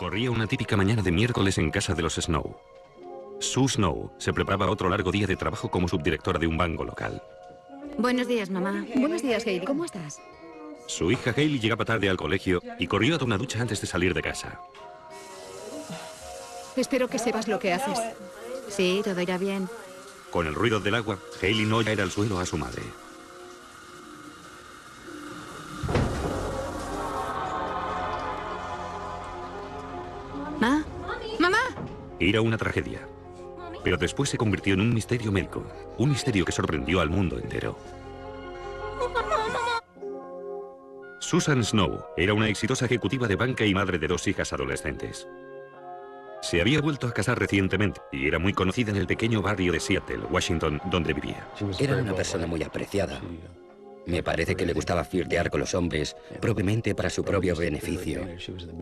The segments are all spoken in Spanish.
Corría una típica mañana de miércoles en casa de los Snow. Sue Snow se preparaba otro largo día de trabajo como subdirectora de un banco local. Buenos días, mamá. Buenos días, Hailey. ¿Cómo estás? Su hija Hailey llegaba tarde al colegio y corrió a tomar una ducha antes de salir de casa. Espero que sepas lo que haces. Sí, todo irá bien. Con el ruido del agua, Hailey no oía al suelo a su madre. ¿Ma? ¡Mamá! Era una tragedia. Pero después se convirtió en un misterio médico. Un misterio que sorprendió al mundo entero. Susan Snow era una exitosa ejecutiva de banca y madre de 2 hijas adolescentes. Se había vuelto a casar recientemente y era muy conocida en el pequeño barrio de Seattle, Washington, donde vivía. Era una persona muy apreciada. Me parece que le gustaba flirtear con los hombres, probablemente para su propio beneficio.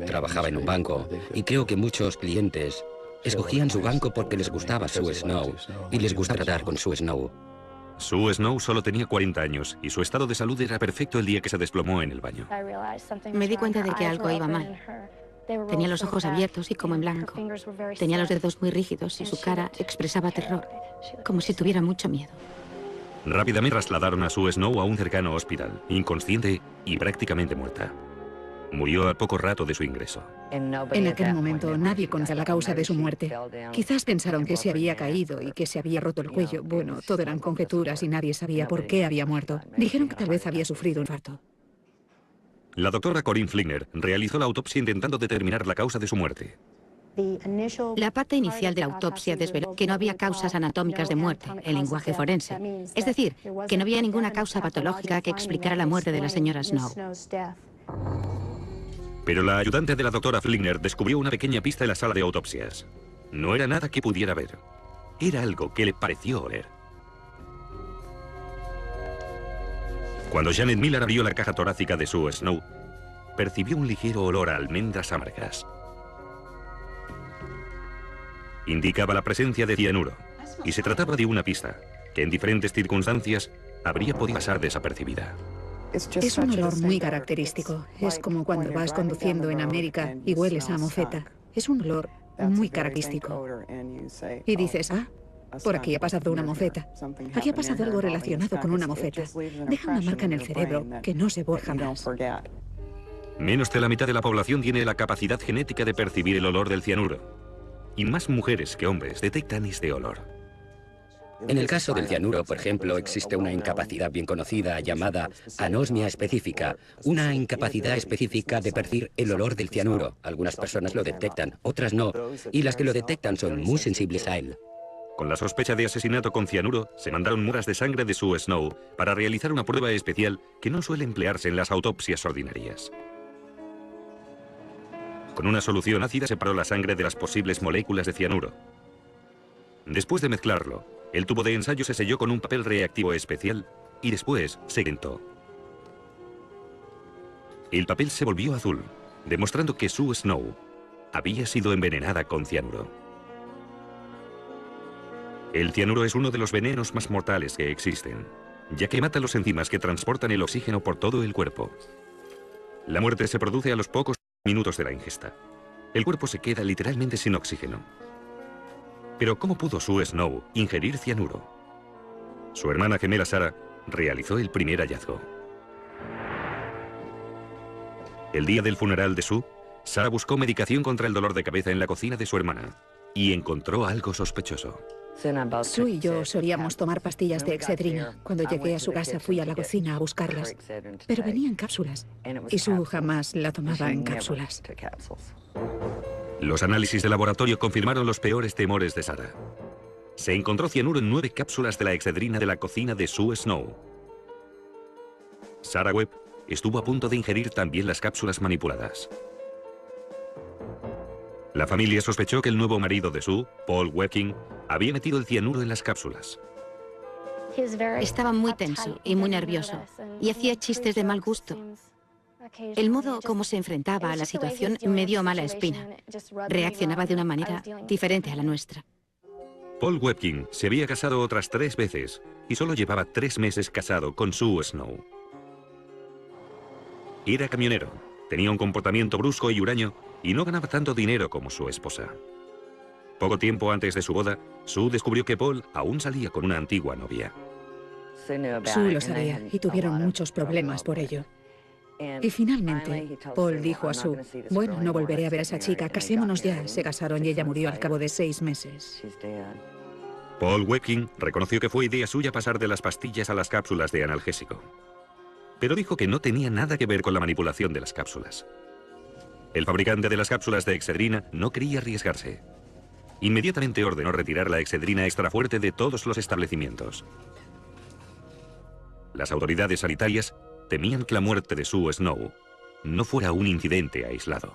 Trabajaba en un banco y creo que muchos clientes escogían su banco porque les gustaba Sue Snow y les gustaba tratar con Sue Snow. Sue Snow solo tenía 40 años y su estado de salud era perfecto el día que se desplomó en el baño. Me di cuenta de que algo iba mal. Tenía los ojos abiertos y como en blanco. Tenía los dedos muy rígidos y su cara expresaba terror, como si tuviera mucho miedo. Rápidamente trasladaron a Sue Snow a un cercano hospital, inconsciente y prácticamente muerta. Murió al poco rato de su ingreso. En aquel momento nadie conocía la causa de su muerte. Quizás pensaron que se había caído y que se había roto el cuello. Bueno, todo eran conjeturas y nadie sabía por qué había muerto. Dijeron que tal vez había sufrido un infarto. La doctora Corinne Fligner realizó la autopsia intentando determinar la causa de su muerte. La parte inicial de la autopsia desveló que no había causas anatómicas de muerte, en lenguaje forense. Es decir, que no había ninguna causa patológica que explicara la muerte de la señora Snow. Pero la ayudante de la doctora Fligner descubrió una pequeña pista en la sala de autopsias. No era nada que pudiera ver. Era algo que le pareció oler. Cuando Janet Miller abrió la caja torácica de Sue Snow, percibió un ligero olor a almendras amargas. Indicaba la presencia de cianuro, y se trataba de una pista que en diferentes circunstancias habría podido pasar desapercibida. Es un olor muy característico. Es como cuando vas conduciendo en América y hueles a mofeta. Es un olor muy característico. Y dices, ah, por aquí ha pasado una mofeta. Aquí ha pasado algo relacionado con una mofeta. Deja una marca en el cerebro que no se borra jamás. Menos de la mitad de la población tiene la capacidad genética de percibir el olor del cianuro. Y más mujeres que hombres detectan este olor. En el caso del cianuro, por ejemplo, existe una incapacidad bien conocida llamada anosmia específica, una incapacidad específica de percibir el olor del cianuro. Algunas personas lo detectan, otras no, y las que lo detectan son muy sensibles a él. Con la sospecha de asesinato con cianuro, se mandaron muestras de sangre de Sue Snow para realizar una prueba especial que no suele emplearse en las autopsias ordinarias. Con una solución ácida separó la sangre de las posibles moléculas de cianuro. Después de mezclarlo, el tubo de ensayo se selló con un papel reactivo especial y después se calentó. El papel se volvió azul, demostrando que Sue Snow había sido envenenada con cianuro. El cianuro es uno de los venenos más mortales que existen, ya que mata las enzimas que transportan el oxígeno por todo el cuerpo. La muerte se produce a los pocos minutos de la ingesta. El cuerpo se queda literalmente sin oxígeno. Pero ¿cómo pudo Sue Snow ingerir cianuro? Su hermana gemela Sarah realizó el primer hallazgo. El día del funeral de Sue, Sarah buscó medicación contra el dolor de cabeza en la cocina de su hermana y encontró algo sospechoso. Sue y yo solíamos tomar pastillas de Excedrina. Cuando llegué a su casa fui a la cocina a buscarlas. Pero venía en cápsulas. Y Sue jamás la tomaba en cápsulas. Los análisis de laboratorio confirmaron los peores temores de Sarah. Se encontró cianuro en 9 cápsulas de la Excedrina de la cocina de Sue Snow. Sarah Webb estuvo a punto de ingerir también las cápsulas manipuladas. La familia sospechó que el nuevo marido de Sue, Paul Webking, había metido el cianuro en las cápsulas. Estaba muy tenso y muy nervioso y hacía chistes de mal gusto. El modo como se enfrentaba a la situación me dio mala espina. Reaccionaba de una manera diferente a la nuestra. Paul Webking se había casado otras 3 veces y solo llevaba 3 meses casado con Sue Snow. Era camionero, tenía un comportamiento brusco y huraño y no ganaba tanto dinero como su esposa. Poco tiempo antes de su boda, Sue descubrió que Paul aún salía con una antigua novia. Sue lo sabía y tuvieron muchos problemas por ello. Y finalmente, Paul dijo a Sue, bueno, no volveré a ver a esa chica, casémonos ya. Se casaron y ella murió al cabo de 6 meses. Paul Webking reconoció que fue idea suya pasar de las pastillas a las cápsulas de analgésico. Pero dijo que no tenía nada que ver con la manipulación de las cápsulas. El fabricante de las cápsulas de Excedrina no quería arriesgarse. Inmediatamente ordenó retirar la Excedrina extra fuerte de todos los establecimientos. Las autoridades sanitarias temían que la muerte de Sue Snow no fuera un incidente aislado.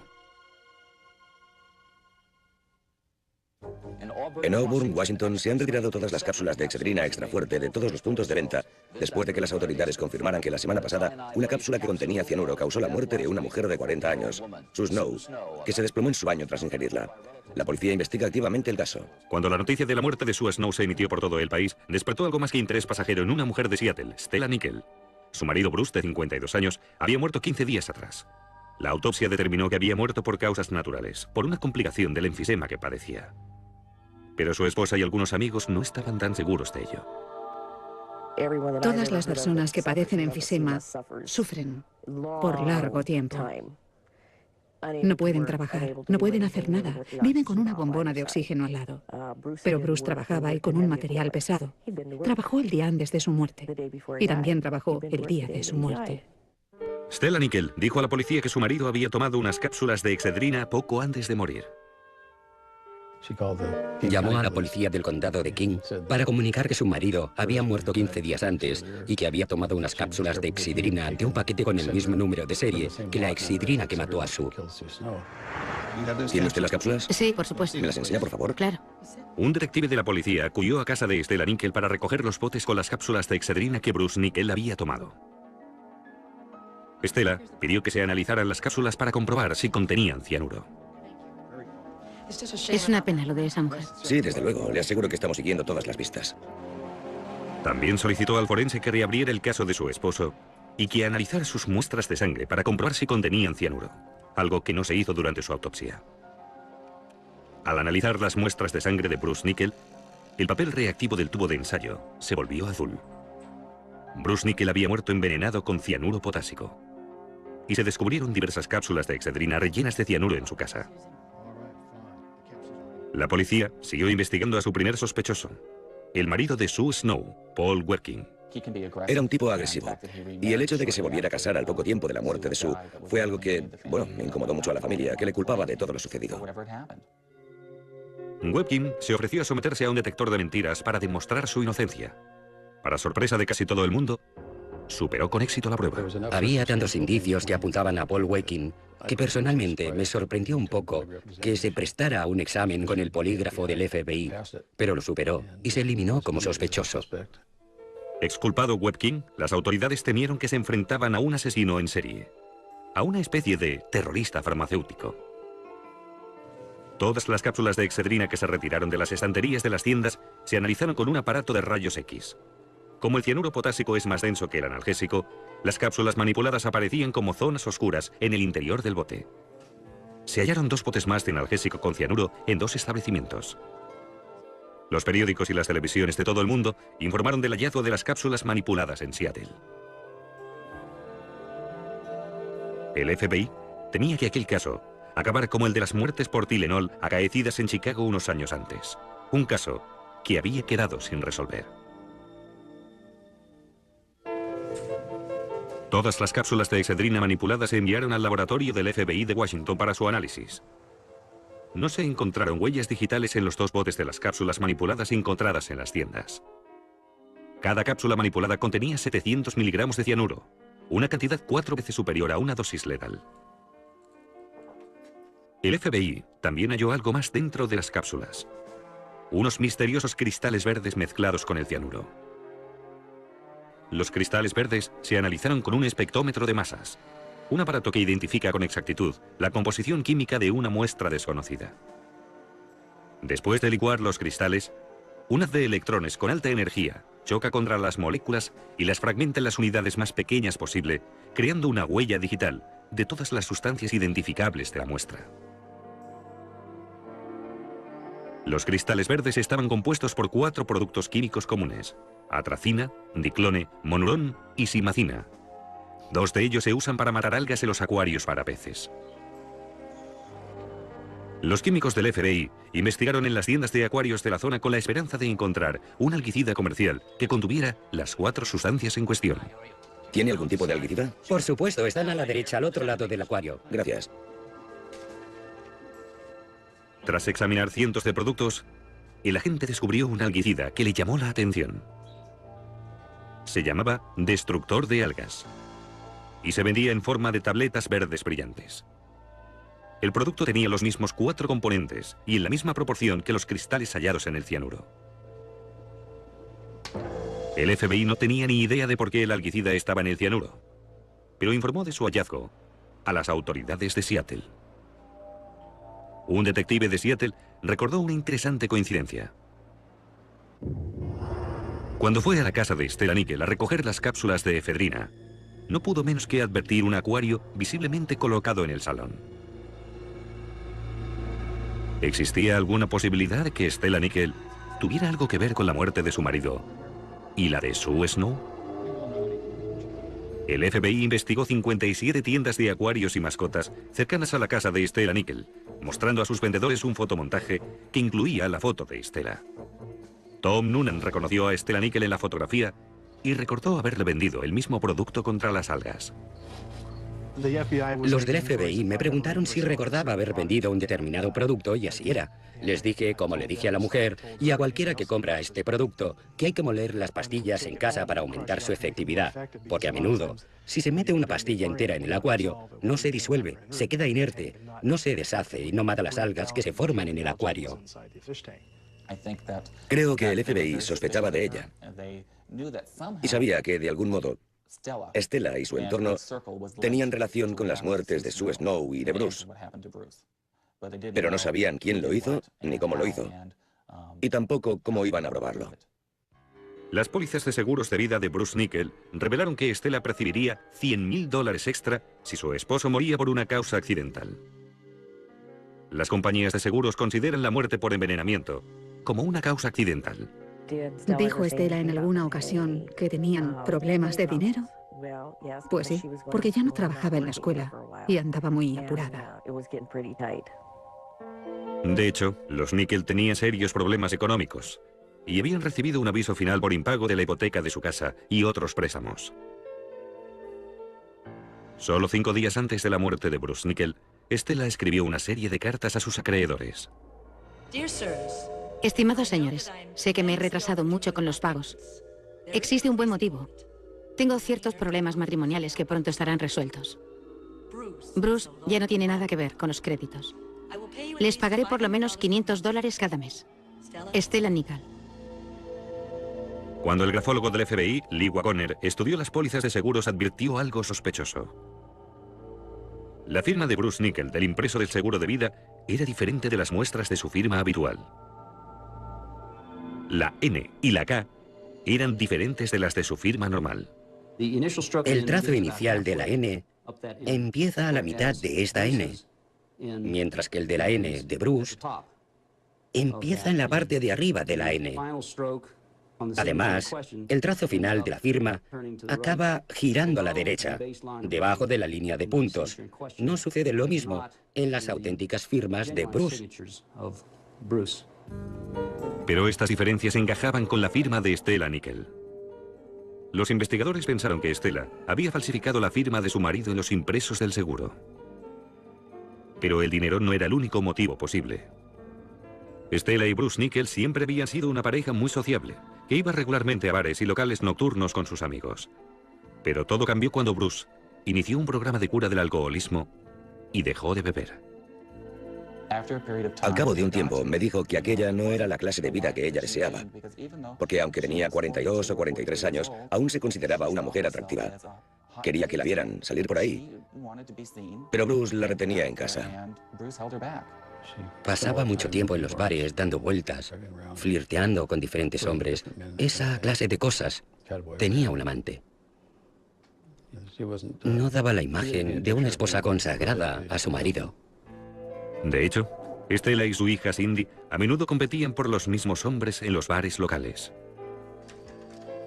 En Auburn, Washington, se han retirado todas las cápsulas de Excedrina extra fuerte de todos los puntos de venta, después de que las autoridades confirmaran que la semana pasada una cápsula que contenía cianuro causó la muerte de una mujer de 40 años, Sue Snow, que se desplomó en su baño tras ingerirla. La policía investiga activamente el caso. Cuando la noticia de la muerte de Sue Snow se emitió por todo el país, despertó algo más que interés pasajero en una mujer de Seattle, Stella Nickel. Su marido Bruce, de 52 años, había muerto 15 días atrás. La autopsia determinó que había muerto por causas naturales, por una complicación del enfisema que padecía. Pero su esposa y algunos amigos no estaban tan seguros de ello. Todas las personas que padecen enfisema sufren por largo tiempo. No pueden trabajar, no pueden hacer nada. Viven con una bombona de oxígeno al lado. Pero Bruce trabajaba y con un material pesado. Trabajó el día antes de su muerte. Y también trabajó el día de su muerte. Stella Nickel dijo a la policía que su marido había tomado unas cápsulas de Excedrina poco antes de morir. Llamó a la policía del condado de King para comunicar que su marido había muerto 15 días antes y que había tomado unas cápsulas de Excedrina de un paquete con el mismo número de serie que la Excedrina que mató a Sue. ¿Tiene usted las cápsulas? Sí, por supuesto. ¿Me las enseña, por favor? Claro. Un detective de la policía acudió a casa de Stella Nickel para recoger los botes con las cápsulas de Excedrina que Bruce Nickel había tomado. Stella pidió que se analizaran las cápsulas para comprobar si contenían cianuro. Es una pena lo de esa mujer. Sí, desde luego. Le aseguro que estamos siguiendo todas las pistas. También solicitó al forense que reabriera el caso de su esposo y que analizara sus muestras de sangre para comprobar si contenían cianuro, algo que no se hizo durante su autopsia. Al analizar las muestras de sangre de Bruce Nickel, el papel reactivo del tubo de ensayo se volvió azul. Bruce Nickel había muerto envenenado con cianuro potásico. Y se descubrieron diversas cápsulas de Excedrina rellenas de cianuro en su casa. La policía siguió investigando a su primer sospechoso, el marido de Sue Snow, Paul Webking. Era un tipo agresivo. Y el hecho de que se volviera a casar al poco tiempo de la muerte de Sue fue algo que, bueno, me incomodó mucho a la familia, que le culpaba de todo lo sucedido. Webking se ofreció a someterse a un detector de mentiras para demostrar su inocencia. Para sorpresa de casi todo el mundo, superó con éxito la prueba. Había tantos indicios que apuntaban a Paul Webking que personalmente me sorprendió un poco que se prestara a un examen con el polígrafo del FBI, pero lo superó y se eliminó como sospechoso. Exculpado Webking, las autoridades temieron que se enfrentaban a un asesino en serie, a una especie de terrorista farmacéutico. Todas las cápsulas de Excedrina que se retiraron de las estanterías de las tiendas se analizaron con un aparato de rayos X. Como el cianuro potásico es más denso que el analgésico, las cápsulas manipuladas aparecían como zonas oscuras en el interior del bote. Se hallaron 2 botes más de analgésico con cianuro en 2 establecimientos. Los periódicos y las televisiones de todo el mundo informaron del hallazgo de las cápsulas manipuladas en Seattle. El FBI temía que aquel caso acabara como el de las muertes por Tylenol acaecidas en Chicago unos años antes. Un caso que había quedado sin resolver. Todas las cápsulas de Excedrina manipuladas se enviaron al laboratorio del FBI de Washington para su análisis. No se encontraron huellas digitales en los 2 botes de las cápsulas manipuladas encontradas en las tiendas. Cada cápsula manipulada contenía 700 miligramos de cianuro, una cantidad 4 veces superior a una dosis letal. El FBI también halló algo más dentro de las cápsulas. Unos misteriosos cristales verdes mezclados con el cianuro. Los cristales verdes se analizaron con un espectrómetro de masas, un aparato que identifica con exactitud la composición química de una muestra desconocida. Después de licuar los cristales, un haz de electrones con alta energía choca contra las moléculas y las fragmenta en las unidades más pequeñas posible, creando una huella digital de todas las sustancias identificables de la muestra. Los cristales verdes estaban compuestos por 4 productos químicos comunes: atracina, diclone, monurón y simacina. 2 de ellos se usan para matar algas en los acuarios para peces. Los químicos del FBI investigaron en las tiendas de acuarios de la zona con la esperanza de encontrar un alguicida comercial que contuviera las 4 sustancias en cuestión. ¿Tiene algún tipo de alguicida? Por supuesto, están a la derecha, al otro lado del acuario. Gracias. Tras examinar cientos de productos, el agente descubrió un alguicida que le llamó la atención. Se llamaba destructor de algas y se vendía en forma de tabletas verdes brillantes. El producto tenía los mismos 4 componentes y en la misma proporción que los cristales hallados en el cianuro. El FBI no tenía ni idea de por qué el alguicida estaba en el cianuro, pero informó de su hallazgo a las autoridades de Seattle. Un detective de Seattle recordó una interesante coincidencia. Cuando fue a la casa de Stella Nickel a recoger las cápsulas de efedrina, no pudo menos que advertir un acuario visiblemente colocado en el salón. ¿Existía alguna posibilidad de que Stella Nickel tuviera algo que ver con la muerte de su marido y la de Sue Snow? El FBI investigó 57 tiendas de acuarios y mascotas cercanas a la casa de Stella Nickel, mostrando a sus vendedores un fotomontaje que incluía la foto de Stella. Tom Noonan reconoció a Stella Nickel en la fotografía y recordó haberle vendido el mismo producto contra las algas. Los del FBI me preguntaron si recordaba haber vendido un determinado producto y así era. Les dije, como le dije a la mujer y a cualquiera que compra este producto, que hay que moler las pastillas en casa para aumentar su efectividad, porque a menudo, si se mete una pastilla entera en el acuario, no se disuelve, se queda inerte, no se deshace y no mata las algas que se forman en el acuario. Creo que el FBI sospechaba de ella y sabía que, de algún modo, Stella y su entorno tenían relación con las muertes de Sue Snow y de Bruce, pero no sabían quién lo hizo ni cómo lo hizo, y tampoco cómo iban a probarlo. Las pólizas de seguros de vida de Bruce Nickel revelaron que Stella percibiría $100.000 extra si su esposo moría por una causa accidental. Las compañías de seguros consideran la muerte por envenenamiento como una causa accidental. ¿Dijo Stella en alguna ocasión que tenían problemas de dinero? Pues sí, porque ya no trabajaba en la escuela y andaba muy apurada. De hecho, los Nickel tenían serios problemas económicos y habían recibido un aviso final por impago de la hipoteca de su casa y otros préstamos. Solo 5 días antes de la muerte de Bruce Nickel, Stella escribió una serie de cartas a sus acreedores. Estimados señores, sé que me he retrasado mucho con los pagos. Existe un buen motivo. Tengo ciertos problemas matrimoniales que pronto estarán resueltos. Bruce ya no tiene nada que ver con los créditos. Les pagaré por lo menos $500 cada mes. Stella Nickel. Cuando el grafólogo del FBI, Lee Wagoner, estudió las pólizas de seguros, advirtió algo sospechoso. La firma de Bruce Nickel del impreso del seguro de vida era diferente de las muestras de su firma habitual. La N y la K eran diferentes de las de su firma normal. El trazo inicial de la N empieza a la mitad de esta N, mientras que el de la N de Bruce empieza en la parte de arriba de la N. Además, el trazo final de la firma acaba girando a la derecha, debajo de la línea de puntos. No sucede lo mismo en las auténticas firmas de Bruce. Pero estas diferencias encajaban con la firma de Stella Nickel. Los investigadores pensaron que Stella había falsificado la firma de su marido en los impresos del seguro. Pero el dinero no era el único motivo posible. Stella y Bruce Nickel siempre habían sido una pareja muy sociable, que iba regularmente a bares y locales nocturnos con sus amigos. Pero todo cambió cuando Bruce inició un programa de cura del alcoholismo y dejó de beber. Al cabo de un tiempo me dijo que aquella no era la clase de vida que ella deseaba, porque aunque tenía 42 o 43 años, aún se consideraba una mujer atractiva. Quería que la vieran salir por ahí, pero Bruce la retenía en casa. Pasaba mucho tiempo en los bares dando vueltas, flirteando con diferentes hombres, esa clase de cosas. Tenía un amante. No daba la imagen de una esposa consagrada a su marido. De hecho, Estela y su hija Cindy a menudo competían por los mismos hombres en los bares locales.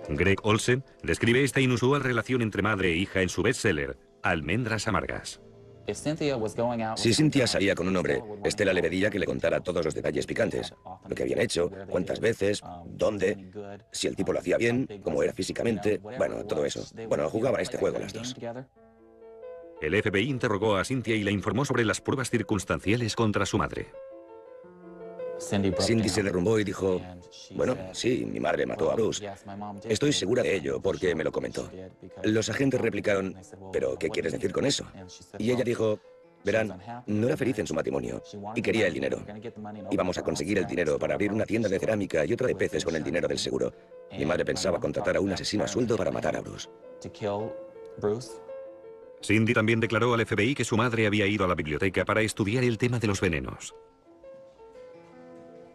Greg Olsen describe esta inusual relación entre madre e hija en su bestseller, Almendras amargas. Si Cynthia salía con un hombre, Estela le pedía que le contara todos los detalles picantes. Lo que habían hecho, cuántas veces, dónde, si el tipo lo hacía bien, cómo era físicamente, bueno, todo eso. Bueno, jugaban a este juego las dos. El FBI interrogó a Cynthia y la informó sobre las pruebas circunstanciales contra su madre. Cindy se derrumbó y dijo, bueno, sí, mi madre mató a Bruce. Estoy segura de ello porque me lo comentó. Los agentes replicaron, ¿pero qué quieres decir con eso? Y ella dijo, verán, no era feliz en su matrimonio y quería el dinero. Íbamos a conseguir el dinero para abrir una tienda de cerámica y otra de peces con el dinero del seguro. Mi madre pensaba contratar a un asesino a sueldo para matar a Bruce. Cindy también declaró al FBI que su madre había ido a la biblioteca para estudiar el tema de los venenos.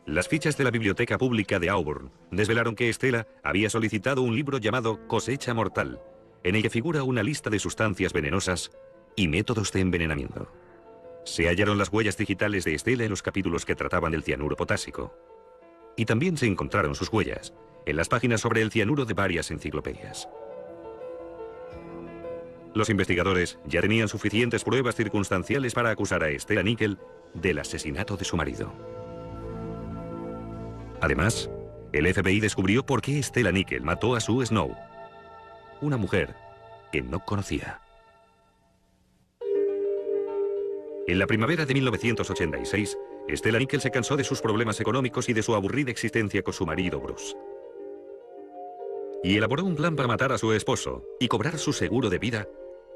Las fichas de la Biblioteca Pública de Auburn desvelaron que Estela había solicitado un libro llamado Cosecha Mortal, en el que figura una lista de sustancias venenosas y métodos de envenenamiento. Se hallaron las huellas digitales de Estela en los capítulos que trataban del cianuro potásico. Y también se encontraron sus huellas en las páginas sobre el cianuro de varias enciclopedias. Los investigadores ya tenían suficientes pruebas circunstanciales para acusar a Estela Nickel del asesinato de su marido. Además, el FBI descubrió por qué Estela Nickel mató a Sue Snow, una mujer que no conocía. En la primavera de 1986, Estela Nickel se cansó de sus problemas económicos y de su aburrida existencia con su marido Bruce. Y elaboró un plan para matar a su esposo y cobrar su seguro de vida,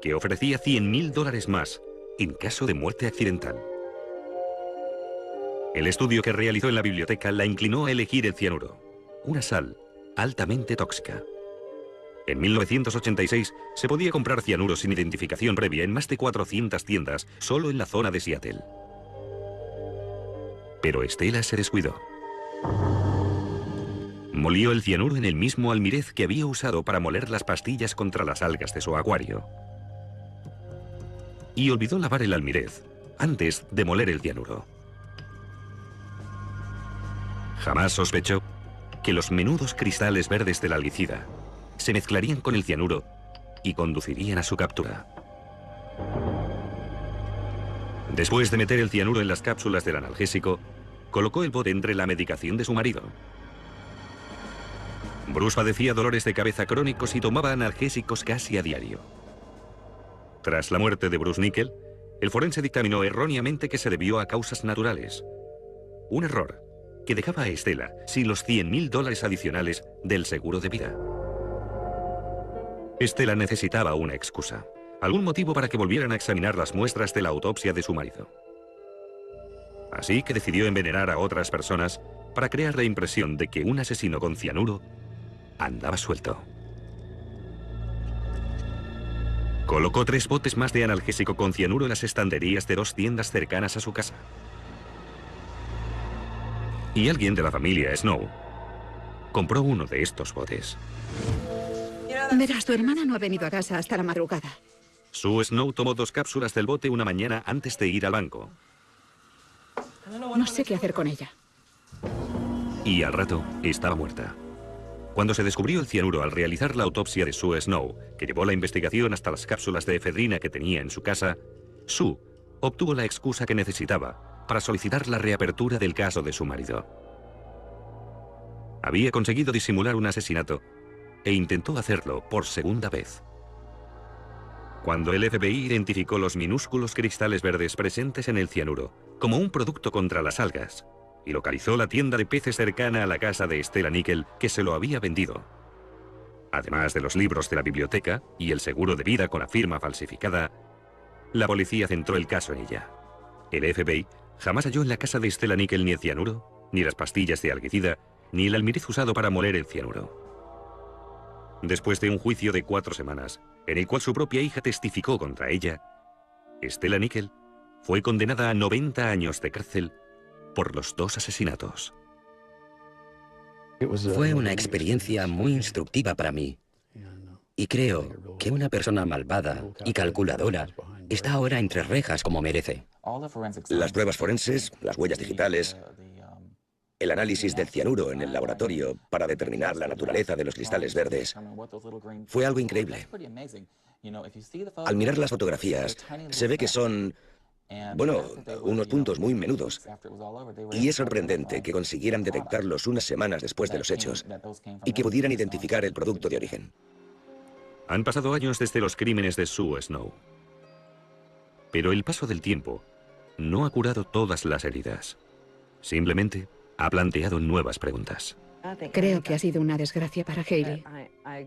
que ofrecía $100.000 más en caso de muerte accidental. El estudio que realizó en la biblioteca la inclinó a elegir el cianuro, una sal altamente tóxica. En 1986 se podía comprar cianuro sin identificación previa en más de 400 tiendas solo en la zona de Seattle. Pero Estela se descuidó. Molió el cianuro en el mismo almirez que había usado para moler las pastillas contra las algas de su acuario. Y olvidó lavar el almirez antes de moler el cianuro. Jamás sospechó que los menudos cristales verdes del algicida se mezclarían con el cianuro y conducirían a su captura. Después de meter el cianuro en las cápsulas del analgésico, colocó el bote entre la medicación de su marido. Bruce padecía dolores de cabeza crónicos y tomaba analgésicos casi a diario. Tras la muerte de Bruce Nickel, el forense dictaminó erróneamente que se debió a causas naturales. Un error que dejaba a Estela sin los $100.000 adicionales del seguro de vida. Estela necesitaba una excusa, algún motivo para que volvieran a examinar las muestras de la autopsia de su marido. Así que decidió envenenar a otras personas para crear la impresión de que un asesino con cianuro andaba suelto. Colocó 3 botes más de analgésico con cianuro en las estanterías de 2 tiendas cercanas a su casa. Y alguien de la familia Snow compró uno de estos botes. Verás, tu hermana no ha venido a casa hasta la madrugada. Sue Snow tomó 2 cápsulas del bote una mañana antes de ir al banco. No sé qué hacer con ella. Y al rato estaba muerta. Cuando se descubrió el cianuro al realizar la autopsia de Sue Snow, que llevó la investigación hasta las cápsulas de efedrina que tenía en su casa, Sue obtuvo la excusa que necesitaba para solicitar la reapertura del caso de su marido. Había conseguido disimular un asesinato e intentó hacerlo por segunda vez. Cuando el FBI identificó los minúsculos cristales verdes presentes en el cianuro como un producto contra las algas y localizó la tienda de peces cercana a la casa de Estela Nickel que se lo había vendido, además de los libros de la biblioteca y el seguro de vida con la firma falsificada, la policía centró el caso en ella. El FBI jamás halló en la casa de Estela Nickel ni el cianuro, ni las pastillas de algicida, ni el almirez usado para moler el cianuro. Después de un juicio de 4 semanas, en el cual su propia hija testificó contra ella, Estela Nickel fue condenada a 90 años de cárcel por los 2 asesinatos. Fue una experiencia muy instructiva para mí. Y creo que una persona malvada y calculadora está ahora entre rejas como merece. Las pruebas forenses, las huellas digitales, el análisis del cianuro en el laboratorio para determinar la naturaleza de los cristales verdes, fue algo increíble. Al mirar las fotografías, se ve que son, bueno, unos puntos muy menudos. Y es sorprendente que consiguieran detectarlos unas semanas después de los hechos y que pudieran identificar el producto de origen. Han pasado años desde los crímenes de Sue Snow. Pero el paso del tiempo no ha curado todas las heridas. Simplemente ha planteado nuevas preguntas. Creo que ha sido una desgracia para Hailey.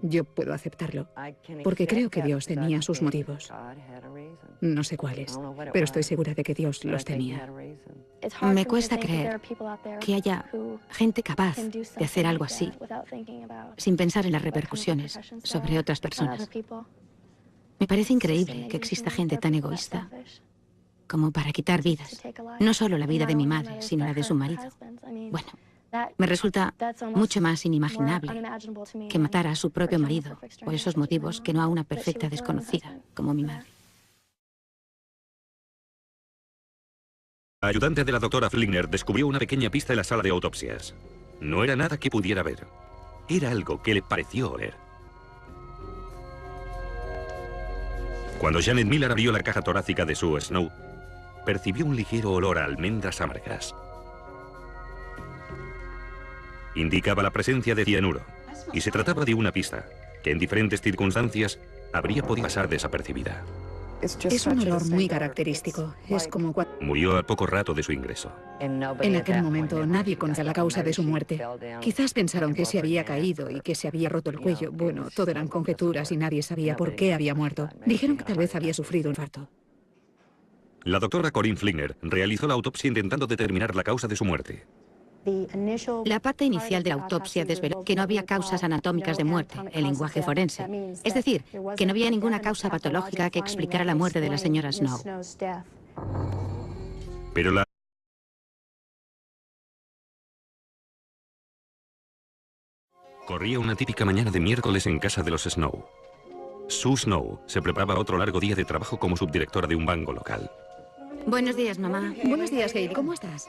Yo puedo aceptarlo, porque creo que Dios tenía sus motivos. No sé cuáles, pero estoy segura de que Dios los tenía. Me cuesta creer que haya gente capaz de hacer algo así sin pensar en las repercusiones sobre otras personas. Me parece increíble que exista gente tan egoísta como para quitar vidas. No solo la vida de mi madre, sino la de su marido. Bueno, me resulta mucho más inimaginable que matar a su propio marido por esos motivos que no a una perfecta desconocida como mi madre. La ayudante de la doctora Fligner descubrió una pequeña pista en la sala de autopsias. No era nada que pudiera ver. Era algo que le pareció oler. Cuando Janet Miller abrió la caja torácica de Sue Snow, percibió un ligero olor a almendras amargas. Indicaba la presencia de cianuro, y se trataba de una pista que en diferentes circunstancias habría podido pasar desapercibida. Es un olor muy característico. Es como cuando... Murió al poco rato de su ingreso. En aquel momento nadie conocía la causa de su muerte. Quizás pensaron que se había caído y que se había roto el cuello. Bueno, todo eran conjeturas y nadie sabía por qué había muerto. Dijeron que tal vez había sufrido un infarto. La doctora Corinne Fligner realizó la autopsia intentando determinar la causa de su muerte. La parte inicial de la autopsia desveló que no había causas anatómicas de muerte, el lenguaje forense. Es decir, que no había ninguna causa patológica que explicara la muerte de la señora Snow. Pero la... Corría una típica mañana de miércoles en casa de los Snow. Sue Snow se preparaba otro largo día de trabajo como subdirectora de un banco local. Buenos días, mamá. Buenos días, Hailey. ¿Cómo estás?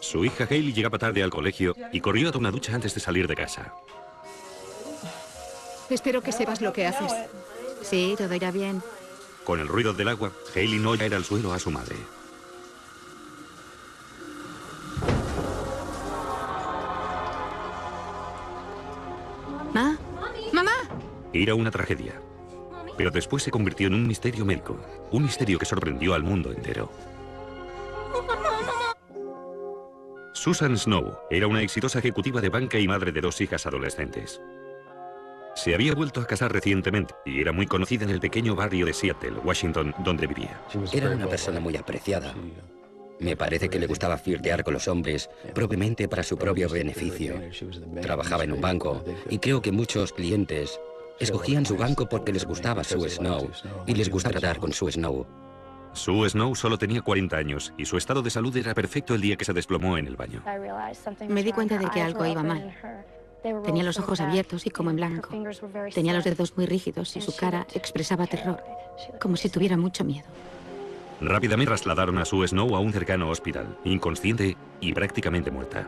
Su hija Hailey llegaba tarde al colegio y corrió a tomar una ducha antes de salir de casa. Espero que sepas lo que haces. Sí, todo irá bien. Con el ruido del agua, Hailey no oía al suelo a su madre. ¿Ma? ¡Mamá! Era una tragedia. Pero después se convirtió en un misterio médico. Un misterio que sorprendió al mundo entero. Susan Snow era una exitosa ejecutiva de banca y madre de 2 hijas adolescentes. Se había vuelto a casar recientemente y era muy conocida en el pequeño barrio de Seattle, Washington, donde vivía. Era una persona muy apreciada. Me parece que le gustaba flirtear con los hombres, propiamente para su propio beneficio. Trabajaba en un banco y creo que muchos clientes escogían su banco porque les gustaba Sue Snow y les gustaba tratar con Sue Snow. Sue Snow solo tenía 40 años y su estado de salud era perfecto el día que se desplomó en el baño. Me di cuenta de que algo iba mal. Tenía los ojos abiertos y como en blanco. Tenía los dedos muy rígidos y su cara expresaba terror, como si tuviera mucho miedo. Rápidamente trasladaron a Sue Snow a un cercano hospital, inconsciente y prácticamente muerta.